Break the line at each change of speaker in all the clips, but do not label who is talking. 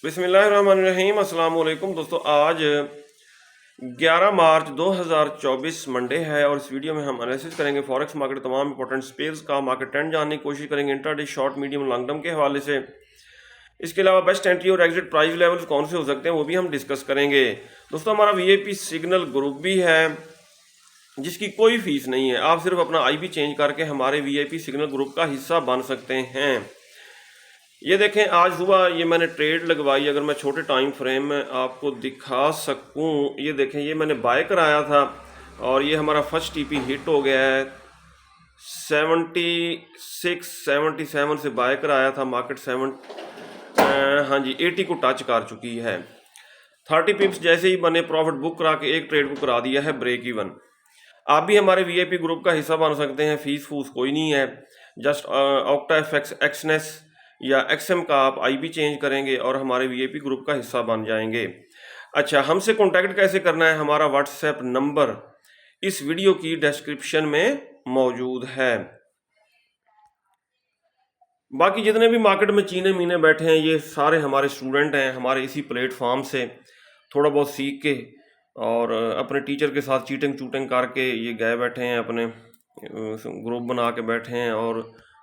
बिस्मिल्लाहिर्रहमानिर्रहीम। अस्सलाम वालेकुम दोस्तों, आज 11 मार्च 2024 मंडे है और इस वीडियो में हम एनालिसिस करेंगे फॉरेक्स मार्केट तमाम इंपॉर्टेंट स्पेस का मार्केट ट्रेंड जानने की कोशिश करेंगे intraday short medium long term के हवाले से। इसके अलावा बेस्ट एंट्री और एग्जिट प्राइस लेवल्स कौन से हो सकते हैं वो भी हम डिस्कस करेंगे। दोस्तों, हमारा वीआईपी सिग्नल ग्रुप भी है जिसकी कोई फीस नहीं है। आप सिर्फ अपना आईपी चेंज करके हमारे वीआईपी सिग्नल ग्रुप का हिस्सा बन सकते हैं। ये देखें, आज सुबह ये मैंने ट्रेड लगवाई। अगर मैं छोटे टाइम फ्रेम में आपको दिखा सकूं, ये देखें, ये मैंने बाय कराया था और ये हमारा फर्स्ट टीपी हिट हो गया है। 76 77 से बाय कराया था, मार्केट 80 को टच कर चुकी है। 30 पिप्स जैसे ही बने प्रॉफिट बुक करा के एक ट्रेड को करा दिया है ब्रेक इवन। आप भी हमारे वीआईपी ग्रुप का हिस्सा बन सकते हैं, फीस फूस कोई नहीं है। जस्ट ऑक्टा एफएक्स एक्सनेस या एक्सएम का आप आईपी चेंज करेंगे और हमारे वीआईपी ग्रुप का हिस्सा बन जाएंगे। अच्छा, हमसे कांटेक्ट कैसे करना है? हमारा व्हाट्सएप नंबर इस वीडियो की डिस्क्रिप्शन में मौजूद है। बाकी जितने भी मार्केट में चीने मीने बैठे हैं ये सारे हमारे स्टूडेंट हैं, हमारे इसी प्लेटफॉर्म से थोड़ा बहुत सीख के और अपने टीचर के साथ चीटिंग चूटिंग करके ये गए बैठे हैं, अपने ग्रुप बना के बैठे हैं और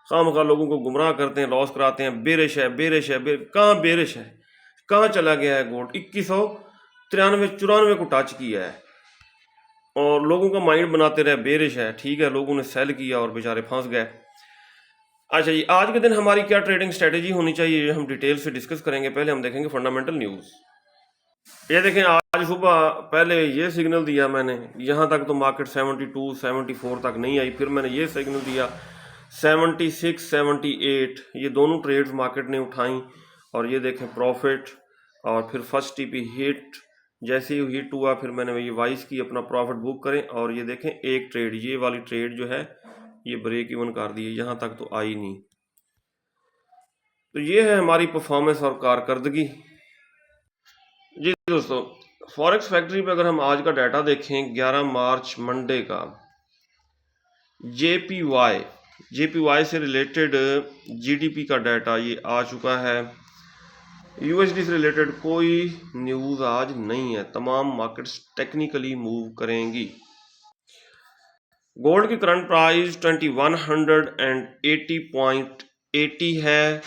खामखा लोगों को गुमराह करते हैं, लॉस कराते हैं। बेरिश है, बेरिश है, कहाँ बेरिश है? कहाँ चला गया है गोल्ड? 2193 94 को टच किया है और लोगों का माइंड बनाते रहे बेरिश है। ठीक है, लोगों ने सेल किया और बेचारे फंस गए। अच्छा जी, आज के दिन हमारी क्या ट्रेडिंग स्ट्रेटेजी होनी चाहिए ये हम डिटेल से डिस्कस करेंगे। पहले हम देखेंगे फंडामेंटल न्यूज़। ये देखें, आज सुबह पहले ये सिग्नल दिया मैंने, यहाँ तक तो मार्केट 72 74 तक नहीं आई। फिर मैंने ये सिग्नल दिया 76 78, ये दोनों ट्रेड्स मार्केट ने उठाई और ये देखें प्रॉफिट। और फिर फर्स्ट टीपी हिट, जैसे ही हिट हुआ फिर मैंने ये वाइस की अपना प्रॉफिट बुक करें और ये देखें एक ट्रेड, ये वाली ट्रेड जो है ये ब्रेक इवन कर दी है, यहाँ तक तो आई नहीं। तो ये है हमारी परफॉर्मेंस और कारकर्दगी। जी दोस्तों, फॉरेक्स फैक्ट्री पे अगर हम आज का डाटा देखें 11 मार्च मंडे का, जेपीवाई से रिलेटेड जीडीपी का डाटा ये आ चुका है। यूएसडी से रिलेटेड कोई न्यूज़ आज नहीं है, तमाम मार्केट्स टेक्निकली मूव करेंगी। गोल्ड की करंट प्राइस 2180.80 है।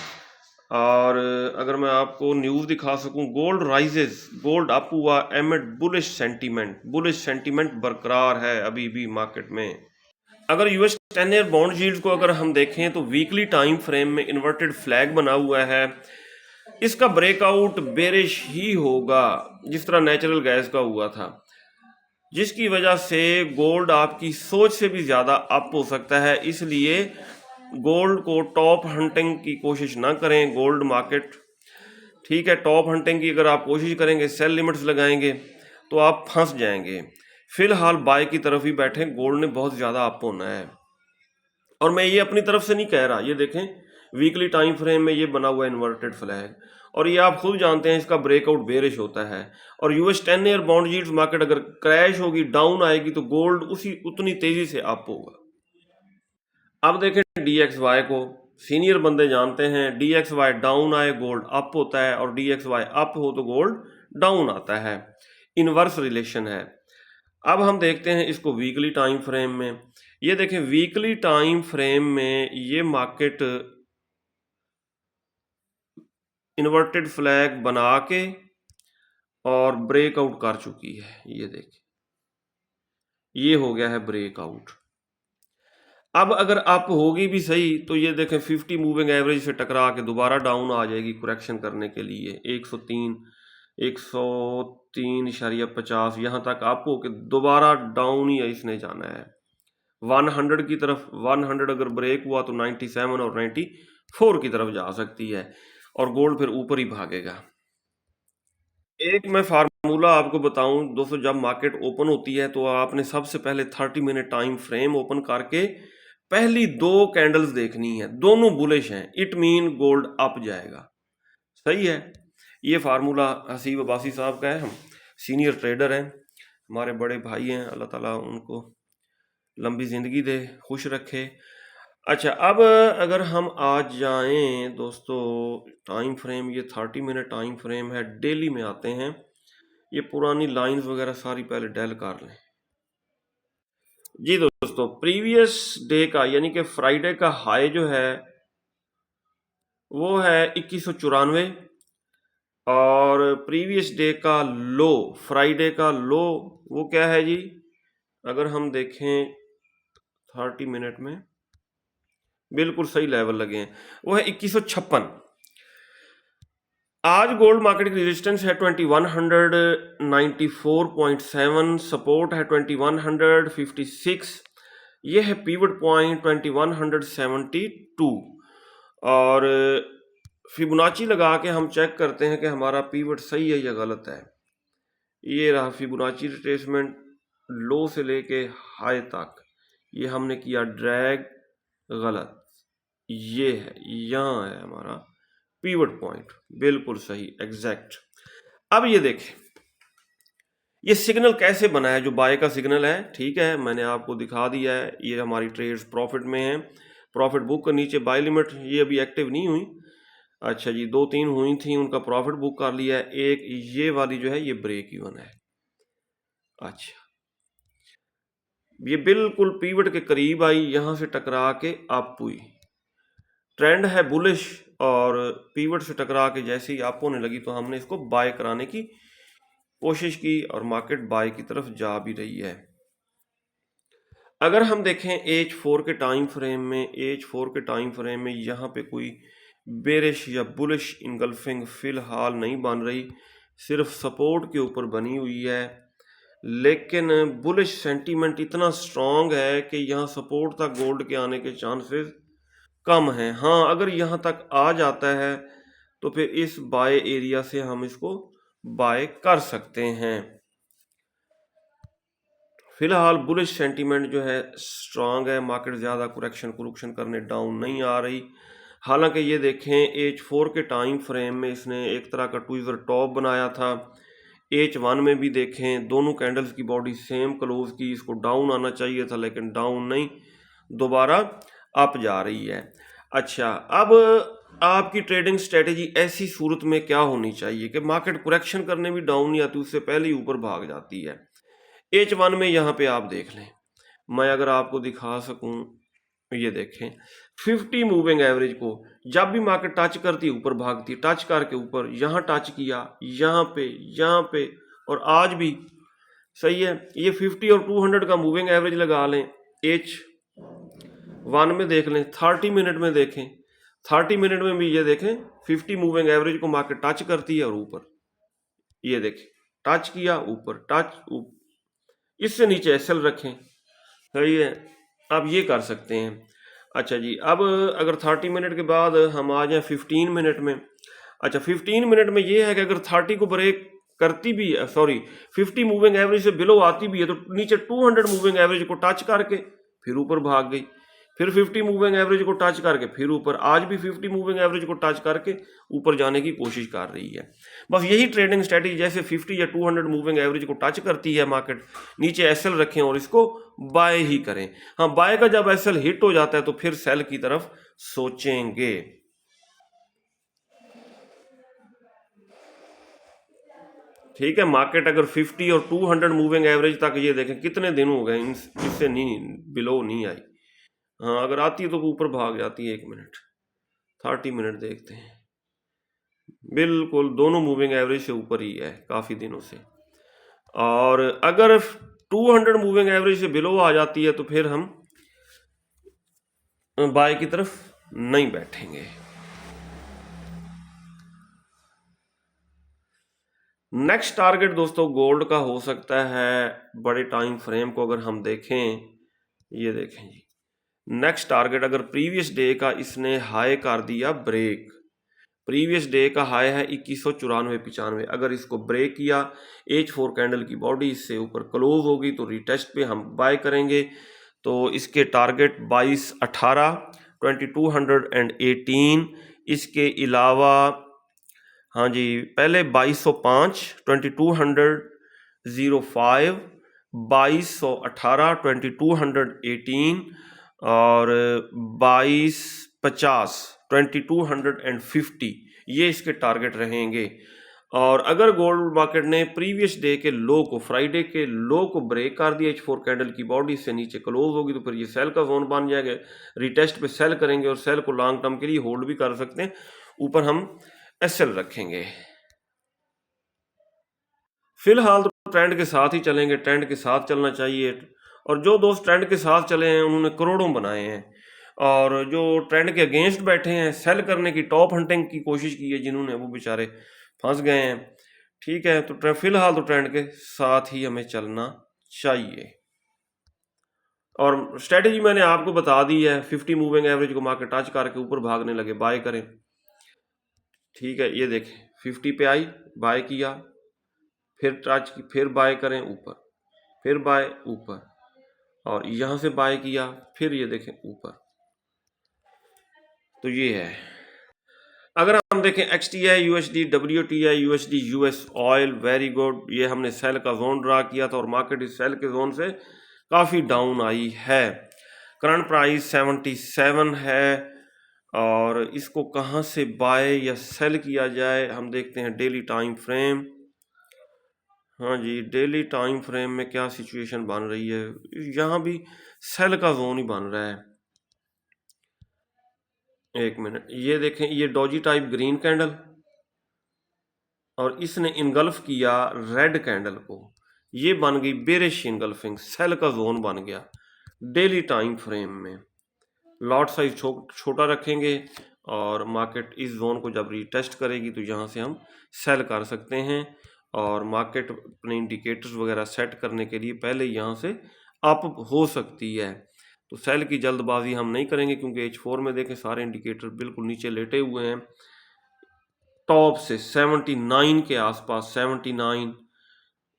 और अगर मैं आपको न्यूज़ दिखा सकूं, गोल्ड राइजेस, गोल्ड अप हुआ एमिड बुलिश सेंटीमेंट बरकरार है अभी भी मार्केट में। अगर यूएस 10 ईयर बॉन्ड यील्ड को अगर हम देखें तो वीकली टाइम फ्रेम में इन्वर्टेड फ्लैग बना हुआ है। इसका ब्रेकआउट बेरिश ही होगा जिस तरह नेचुरल गैस का हुआ था, जिसकी वजह से गोल्ड आपकी सोच से भी ज़्यादा अप हो सकता है। इसलिए गोल्ड को टॉप हंटिंग की कोशिश ना करें। गोल्ड मार्केट ठीक है, टॉप हंटिंग की अगर आप कोशिश करेंगे, सेल लिमिट्स लगाएंगे तो आप फंस जाएंगे। फिलहाल बाय की तरफ ही बैठे, गोल्ड ने बहुत ज़्यादा अप होना है और मैं ये अपनी तरफ से नहीं कह रहा। ये देखें, वीकली टाइम फ्रेम में ये बना हुआ इन्वर्टेड फ्लैग और ये आप खुद जानते हैं इसका ब्रेकआउट बेरिश होता है। और US 10 year bond yields market अगर क्रैश होगी, डाउन आएगी, तो गोल्ड उतनी तेजी से अप होगा। अब देखें डीएक्सवाई को, सीनियर बंदे जानते हैं, डीएक्सवाई डाउन आए गोल्ड अप होता है और डीएक्सवाई अप हो तो गोल्ड डाउन आता है। इनवर्स रिलेशन है। अब हम देखते हैं इसको वीकली टाइम फ्रेम में। ये देखें, वीकली टाइम फ्रेम में ये मार्केट इन्वर्टेड फ्लैग बना के और ब्रेकआउट कर चुकी है। ये देखें, ये हो गया है ब्रेकआउट। अब अगर अप होगी भी सही तो ये देखें 50 मूविंग एवरेज से टकरा के दोबारा डाउन आ जाएगी करेक्शन करने के लिए 103.50 यहाँ तक अप हो के दोबारा डाउन ही इसने जाना है 100 की तरफ। 100 अगर ब्रेक हुआ तो 97 और 94 की तरफ जा सकती है और गोल्ड फिर ऊपर ही भागेगा। एक मैं फार्मूला आपको बताऊं दोस्तों, जब मार्केट ओपन होती है तो आपने सबसे पहले 30 मिनट टाइम फ्रेम ओपन करके पहली दो कैंडल्स देखनी है, दोनों बुलिश हैं, इट मीन गोल्ड अप जाएगा। सही है, ये फार्मूला हसीब अब्बासी साहब का है, हम सीनियर ट्रेडर हैं, हमारे बड़े भाई हैं, अल्लाह ताला उनको लंबी ज़िंदगी दे, खुश रखे। अच्छा, अब अगर हम आज जाएं दोस्तों, टाइम फ्रेम ये 30 मिनट टाइम फ्रेम है, डेली में आते हैं। ये पुरानी लाइंस वगैरह सारी पहले डेल कर लें। जी दोस्तों, प्रीवियस डे का यानी कि फ्राइडे का हाई जो है वो है 2194, और प्रीवियस डे का लो, फ्राइडे का लो वो क्या है जी, अगर हम देखें 30 मिनट में बिल्कुल सही लेवल लगे हैं, वो है 2156। आज गोल्ड मार्केट की रेजिस्टेंस है 2194.7, सपोर्ट है 2156, ये है पीवट पॉइंट 2172। और फिबोनाची लगा के हम चेक करते हैं कि हमारा पीवट सही है या गलत है। ये रहा फिबोनाची रिट्रेसमेंट, लो से लेके हाई तक ये हमने किया ड्रैग, गलत, ये है, यहाँ है हमारा पीवट पॉइंट, बिल्कुल सही एग्जैक्ट। अब ये देखें ये सिग्नल कैसे बना है, जो बाय का सिग्नल है, ठीक है, मैंने आपको दिखा दिया है। ये हमारी ट्रेड्स प्रॉफिट में है, प्रॉफिट बुक के नीचे बाय लिमिट ये अभी एक्टिव नहीं हुई। अच्छा जी, 2-3 हुई थी, उनका प्रॉफिट बुक कर लिया है। एक ये वाली जो है ये ब्रेक इवन है। अच्छा, ये बिल्कुल पीवट के करीब आई, यहां से टकरा के अप हुई, ट्रेंड है बुलिश, और पीवट से टकरा के जैसे ही अप होने लगी तो हमने इसको बाय कराने की कोशिश की, और मार्केट बाय की तरफ जा भी रही है। अगर हम देखें H4 के टाइम फ्रेम में, H4 के टाइम फ्रेम में यहाँ पे कोई बेरिश या बुलिश इनगल्फिंग फिलहाल नहीं बन रही, सिर्फ सपोर्ट के ऊपर बनी हुई है। लेकिन बुलिश सेंटीमेंट इतना स्ट्रॉन्ग है कि यहाँ सपोर्ट तक गोल्ड के आने के चांसेस कम हैं। हाँ, अगर यहाँ तक आ जाता है तो फिर इस बाय एरिया से हम इसको बाय कर सकते हैं। फिलहाल बुलिश सेंटीमेंट जो है स्ट्रांग है, मार्केट ज़्यादा कुरेक्शन करने डाउन नहीं आ रही। हालांकि ये देखें H4 के टाइम फ्रेम में इसने एक तरह का ट्विज़र टॉप बनाया था। H1 में भी देखें, दोनों कैंडल्स की बॉडी सेम क्लोज की, इसको डाउन आना चाहिए था लेकिन डाउन नहीं, दोबारा अप जा रही है। अच्छा, अब आपकी ट्रेडिंग स्ट्रेटेजी ऐसी सूरत में क्या होनी चाहिए कि मार्केट कुरेक्शन करने भी डाउन नहीं आती, उससे पहले ही ऊपर भाग जाती है। H1 में यहाँ पे आप देख लें, मैं अगर आपको दिखा सकूं, ये देखें 50 मूविंग एवरेज को जब भी मार्केट टच करती है ऊपर भागती है, टच करके ऊपर यहाँ टच किया, यहाँ पे, और आज भी सही है। ये 50 और 200 का मूविंग एवरेज लगा लें, H1 में देख लें, 30 मिनट में देखें, 30 मिनट में भी ये देखें 50 मूविंग एवरेज को मार्केट टच करती है और ऊपर, ये देखें टच किया, ऊपर टच, इससे नीचे एसएल रखें, सही है। अब ये कर सकते हैं। अच्छा जी, अब अगर 30 मिनट के बाद हम आ जाएं 15 मिनट में। अच्छा, 15 मिनट में ये है कि अगर 30 को ब्रेक करती भी है, सॉरी 50 मूविंग एवरेज से बिलो आती भी है, तो नीचे 200 मूविंग एवरेज को टच करके फिर ऊपर भाग गई, फिर 50 मूविंग एवरेज को टच करके फिर ऊपर, आज भी 50 मूविंग एवरेज को टच करके ऊपर जाने की कोशिश कर रही है। बस यही ट्रेडिंग स्ट्रेटजी, जैसे 50 या 200 मूविंग एवरेज को टच करती है मार्केट, नीचे एसएल रखें और इसको बाय ही करें। हाँ, बाय का जब एसएल हिट हो जाता है तो फिर सेल की तरफ सोचेंगे। ठीक है, मार्केट अगर 50 और 200 मूविंग एवरेज तक, ये देखें कितने दिन हो गए इससे नहीं, बिलो नहीं आई। हाँ, अगर आती है तो ऊपर भाग जाती है। 1 मिनट 30 मिनट देखते हैं, बिल्कुल दोनों मूविंग एवरेज से ऊपर ही है काफ़ी दिनों से। और अगर 200 मूविंग एवरेज से बिलो आ जाती है तो फिर हम बाय की तरफ नहीं बैठेंगे। नेक्स्ट टारगेट दोस्तों गोल्ड का हो सकता है, बड़े टाइम फ्रेम को अगर हम देखें, ये देखें जी, नेक्स्ट टारगेट अगर प्रीवियस डे का इसने हाई कर दिया ब्रेक, प्रीवियस डे का हाई है 2194.95, अगर इसको ब्रेक किया, H4 कैंडल की बॉडी इससे ऊपर क्लोज होगी तो रिटेस्ट पे हम बाय करेंगे। तो इसके टारगेट 2218, 2218, इसके अलावा हाँ जी, पहले 2205, 2205, 2218, 2218, और 2250 2250 ये इसके टारगेट रहेंगे। और अगर गोल्ड मार्केट ने प्रीवियस डे के लो को, फ्राइडे के लो को ब्रेक कर दिया, H4 कैंडल की बॉडी से नीचे क्लोज होगी, तो फिर ये सेल का जोन बन जाएगा। रिटेस्ट पे सेल करेंगे और सेल को लॉन्ग टर्म के लिए होल्ड भी कर सकते हैं। ऊपर हम SL रखेंगे। फिलहाल तो ट्रेंड के साथ ही चलेंगे, ट्रेंड के साथ चलना चाहिए। और जो दोस्त ट्रेंड के साथ चले हैं उन्होंने करोड़ों बनाए हैं, और जो ट्रेंड के अगेंस्ट बैठे हैं, सेल करने की, टॉप हंटिंग की कोशिश की है जिन्होंने, वो बेचारे फंस गए हैं। ठीक है, तो फिलहाल तो ट्रेंड के साथ ही हमें चलना चाहिए। और स्ट्रेटेजी मैंने आपको बता दी है, 50 मूविंग एवरेज को मार्केट टच करके ऊपर भागने लगे, बाय करें। ठीक है, ये देखें 50 पे आई, बाय किया, फिर टच की, फिर बाय करें ऊपर, फिर बाय ऊपर, और यहां से बाय किया, फिर ये देखें ऊपर। तो ये है। अगर हम देखें XTI USD, WTI USD, US oil, very good, ये हमने सेल का जोन ड्रा किया था और मार्केट इस सेल के जोन से काफ़ी डाउन आई है। करंट प्राइस 77 है, और इसको कहाँ से बाय या सेल किया जाए हम देखते हैं। डेली टाइम फ्रेम, हाँ जी, डेली टाइम फ्रेम में क्या सिचुएशन बन रही है, यहाँ भी सेल का जोन ही बन रहा है। एक मिनट, ये देखें, ये डॉजी टाइप ग्रीन कैंडल, और इसने इनगल्फ किया रेड कैंडल को, ये बन गई बेरिश इनगल्फिंग, सेल का जोन बन गया डेली टाइम फ्रेम में। लॉट साइज छोटा रखेंगे, और मार्केट इस जोन को जब रीटेस्ट करेगी तो यहाँ से हम सेल कर सकते हैं। और मार्केट अपने इंडिकेटर्स वगैरह सेट करने के लिए पहले यहाँ से अप हो सकती है, तो सेल की जल्दबाजी हम नहीं करेंगे, क्योंकि H4 में देखें सारे इंडिकेटर बिल्कुल नीचे लेटे हुए हैं। टॉप से 79 के आसपास, 79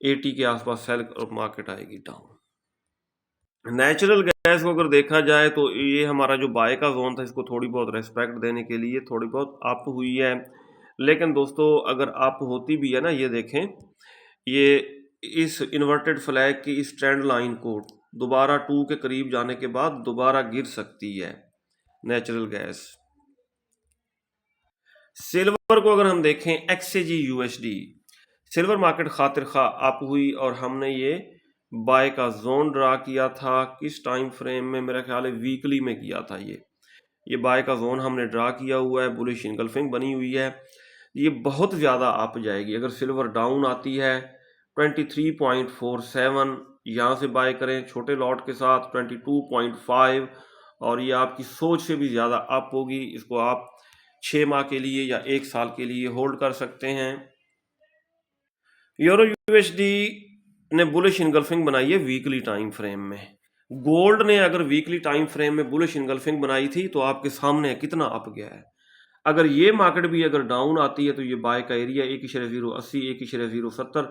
80 के आसपास सेल और मार्केट आएगी डाउन। नेचुरल गैस को अगर देखा जाए तो ये हमारा जो बाय का जोन था, इसको थोड़ी बहुत रेस्पेक्ट देने के लिए थोड़ी बहुत अप हुई है। लेकिन दोस्तों अगर अप होती भी है ना, ये देखें, ये इस इन्वर्टेड फ्लैग की इस ट्रेंड लाइन को दोबारा 2 के करीब जाने के बाद दोबारा गिर सकती है नेचुरल गैस। सिल्वर को अगर हम देखें, XAG USD, सिल्वर मार्केट खातिर खा अप हुई, और हमने ये बाय का जोन ड्रा किया था किस टाइम फ्रेम में, मेरा ख्याल है वीकली में किया था। ये बाय का जोन हमने ड्रा किया हुआ है, बुलिश इनगल्फिंग बनी हुई है। ये बहुत ज़्यादा अप जाएगी। अगर सिल्वर डाउन आती है 23.47, यहाँ से बाय करें छोटे लॉट के साथ 22.5, और ये आपकी सोच से भी ज़्यादा अप होगी। इसको आप 6 माह के लिए या 1 साल के लिए होल्ड कर सकते हैं। यूरो USD ने बुलिश इनगल्फिंग बनाई है वीकली टाइम फ्रेम में। गोल्ड ने अगर वीकली टाइम फ्रेम में बुलिश इनगल्फिंग बनाई थी तो आपके सामने कितना अप गया है। अगर ये मार्केट भी अगर डाउन आती है तो ये बाय का एरिया 1.080, 1.070,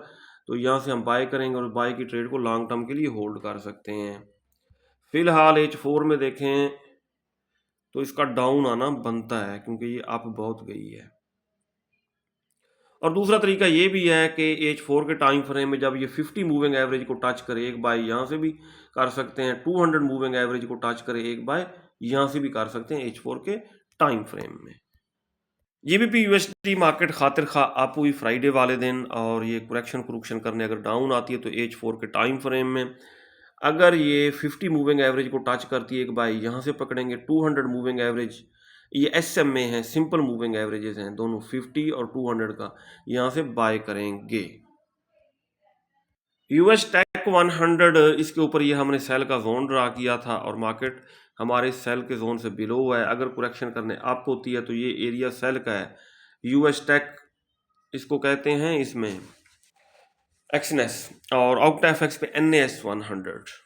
तो यहाँ से हम बाय करेंगे और बाय की ट्रेड को लॉन्ग टर्म के लिए होल्ड कर सकते हैं। फिलहाल H4 में देखें तो इसका डाउन आना बनता है, क्योंकि ये अप बहुत गई है। और दूसरा तरीका ये भी है कि H4 के टाइम फ्रेम में जब ये 50 मूविंग एवरेज को टच करे, एक बाय यहाँ से भी कर सकते हैं, 200 मूविंग एवरेज को टच करे एक बाय यहाँ से भी कर सकते हैं H4 के टाइम फ्रेम में। GBP USD मार्केट खातिर खा अप हुई फ्राइडे वाले दिन, और ये कुरेक्शन करने अगर डाउन आती है तो H4 के टाइम फ्रेम में अगर ये 50 मूविंग एवरेज को टच करती है एक बाय यहाँ से पकड़ेंगे, 200 मूविंग एवरेज, ये SMA है, सिंपल मूविंग एवरेजेस हैं दोनों, 50 और 200 का, यहाँ से बाय करेंगे। US टेक 100, इसके ऊपर ये हमने सेल का जोन ड्रा किया था, और मार्केट हमारे सेल के जोन से बिलो है। अगर करेक्शन करने अप होती है तो ये एरिया सेल का है। US टेक इसको कहते हैं, इसमें एक्सनेस, और ऑक्टाफेक्स पे NAS 100।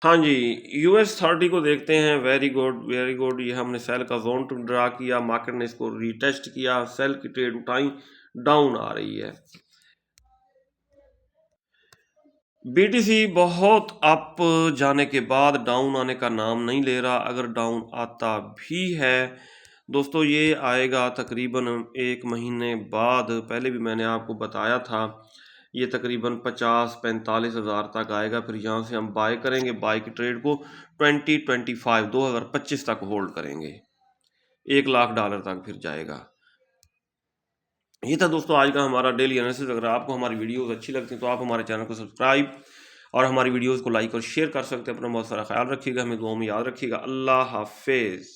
हाँ जी, US 30 को देखते हैं, वेरी गुड वेरी गुड, ये हमने सेल का जोन ड्रा किया, मार्केट ने इसको रीटेस्ट किया, सेल की ट्रेड उठाई, डाउन आ रही है। BTC बहुत अप जाने के बाद डाउन आने का नाम नहीं ले रहा। अगर डाउन आता भी है दोस्तों, ये आएगा तकरीबन 1 महीने बाद। पहले भी मैंने आपको बताया था ये तकरीबन 50-45 हज़ार तक आएगा। फिर यहाँ से हम बाय करेंगे, बाय की ट्रेड को 2025 तक होल्ड करेंगे, $1 लाख तक फिर जाएगा। ये था दोस्तों आज का हमारा डेली एनालिसिस। अगर आपको हमारी वीडियोस अच्छी लगती हैं तो आप हमारे चैनल को सब्सक्राइब और हमारी वीडियोस को लाइक और शेयर कर सकते हैं। अपना बहुत सारा ख्याल रखिएगा, हमें दुआ में याद रखिएगा। अल्लाह हाफिज़।